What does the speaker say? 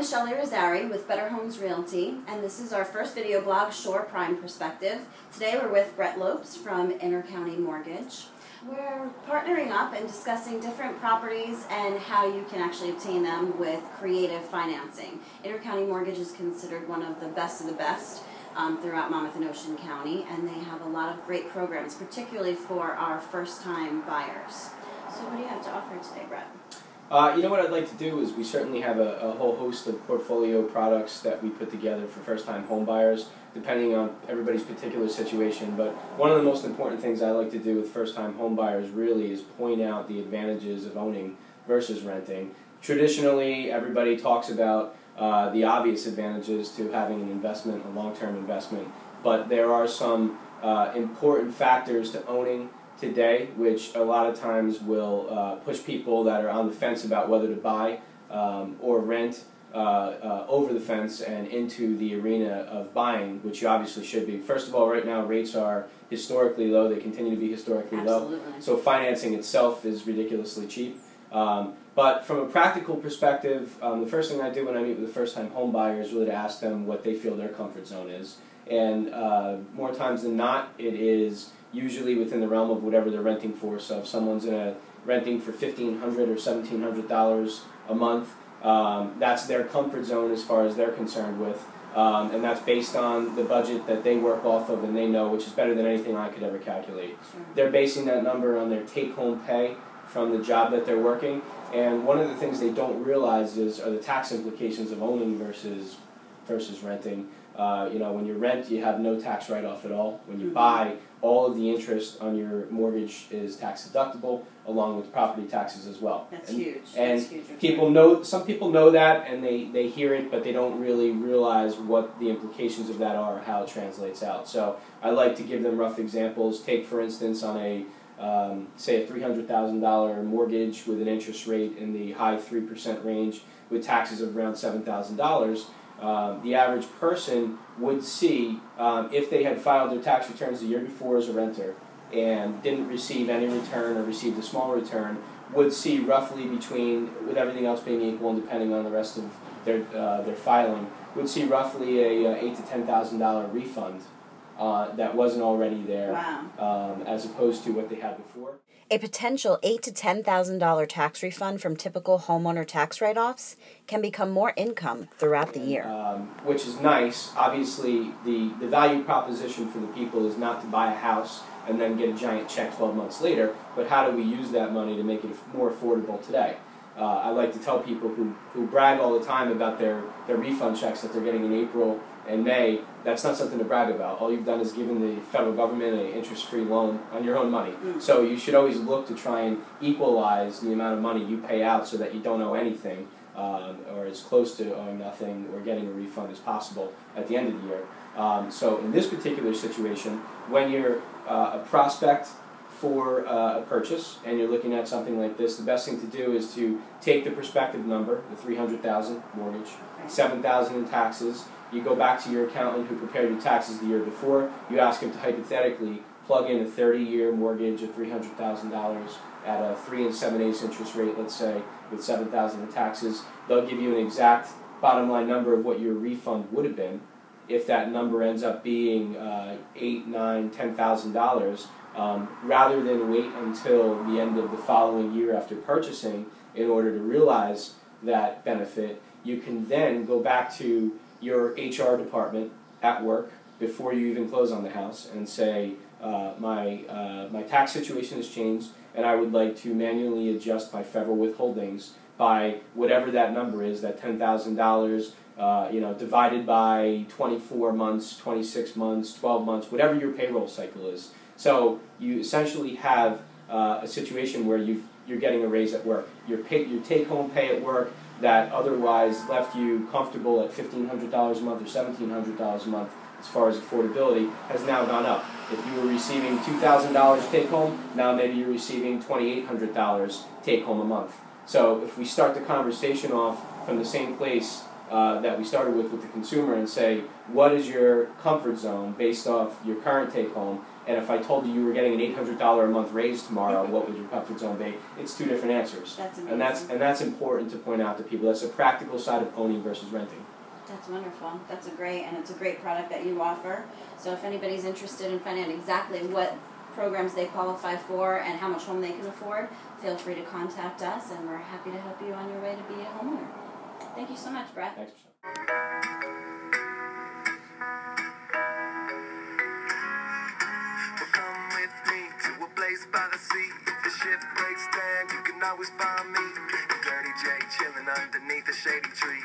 Michele Irizarry with Better Homes Realty, and this is our first video blog, Shore Prime Perspective. Today we're with Lopes from Intercounty Mortgage. We're partnering up and discussing different properties and how you can actually obtain them with creative financing. Intercounty Mortgage is considered one of the best throughout Monmouth and Ocean County, and they have a lot of great programs, particularly for our first-time buyers. So what do you have to offer today, Brett? You know what I'd like to do is we certainly have a whole host of portfolio products that we put together for first-time home buyers, depending on everybody's particular situation. But one of the most important things I like to do with first-time home buyers really is point out the advantages of owning versus renting. Traditionally, everybody talks about the obvious advantages to having an investment, a long-term investment, but there are some important factors to owning today, which a lot of times will push people that are on the fence about whether to buy or rent over the fence and into the arena of buying, which you obviously should be. First of all, right now rates are historically low. They continue to be historically low. So financing itself is ridiculously cheap. But from a practical perspective, the first thing I do when I meet with a first-time home buyer is really to ask them what they feel their comfort zone is. And more times than not, it is usually within the realm of whatever they're renting for. So if someone's renting for $1,500 or $1,700 a month, that's their comfort zone as far as they're concerned with. And that's based on the budget that they work off of and they know, which is better than anything I could ever calculate. Sure. They're basing that number on their take-home pay from the job that they're working. And one of the things they don't realize are the tax implications of owning versus renting. You know, when you rent, you have no tax write-off at all. When you buy, all of the interest on your mortgage is tax deductible, along with property taxes as well. That's huge. And that's huge. some people know that, and they hear it, but they don't really realize what the implications of that are or how it translates out. So I like to give them rough examples. Take, for instance, on say a $300,000 mortgage with an interest rate in the high 3% range with taxes of around $7,000. The average person would see, if they had filed their tax returns the year before as a renter and didn't receive any return or received a small return, would see roughly between, with everything else being equal and depending on the rest of their filing, would see roughly a $8,000 to $10,000 refund that wasn't already there. Wow. As opposed to what they had before. A potential $8,000 to $10,000 tax refund from typical homeowner tax write-offs can become more income throughout the year. Which is nice. Obviously, the value proposition for the people is not to buy a house and then get a giant check 12 months later, but how do we use that money to make it more affordable today? I like to tell people who brag all the time about their refund checks that they're getting in April and May, that's not something to brag about. All you've done is given the federal government an interest-free loan on your own money. So you should always look to try and equalize the amount of money you pay out so that you don't owe anything, or as close to owing nothing or getting a refund as possible at the end of the year. So in this particular situation, when you're a prospect for a purchase and you're looking at something like this, the best thing to do is to take the prospective number, the $300,000 mortgage, $7,000 in taxes. You go back to your accountant who prepared your taxes the year before. You ask him to hypothetically plug in a 30-year mortgage of $300,000 at a 3 7/8 interest rate, let's say, with $7,000 in taxes. They'll give you an exact bottom line number of what your refund would have been. If that number ends up being $8,000, $9,000, $10,000, rather than wait until the end of the following year after purchasing in order to realize that benefit, you can then go back to your HR department at work before you even close on the house and say, my tax situation has changed and I would like to manually adjust my federal withholdings by whatever that number is, that $10,000, divided by 24 months, 26 months, 12 months, whatever your payroll cycle is. So you essentially have a situation where you're getting a raise at work. Your take-home pay at work that otherwise left you comfortable at $1,500 a month or $1,700 a month as far as affordability has now gone up. If you were receiving $2,000 take-home, now maybe you're receiving $2,800 take-home a month. So if we start the conversation off from the same place that we started with the consumer and say, what is your comfort zone based off your current take-home, and if I told you you were getting an $800 a month raise tomorrow, what would your comfort zone be? It's two different answers. That's amazing. And that's important to point out to people. That's a practical side of owning versus renting. That's wonderful. That's it's a great product that you offer. So if anybody's interested in finding out exactly what programs they qualify for and how much home they can afford, feel free to contact us, and we're happy to help you on your way to be a homeowner. Thank you so much, Brett. Thanks, Michele. Come with me to a place by the sea. If the ship breaks down, you can always find me. Dirty J chilling underneath a shady tree.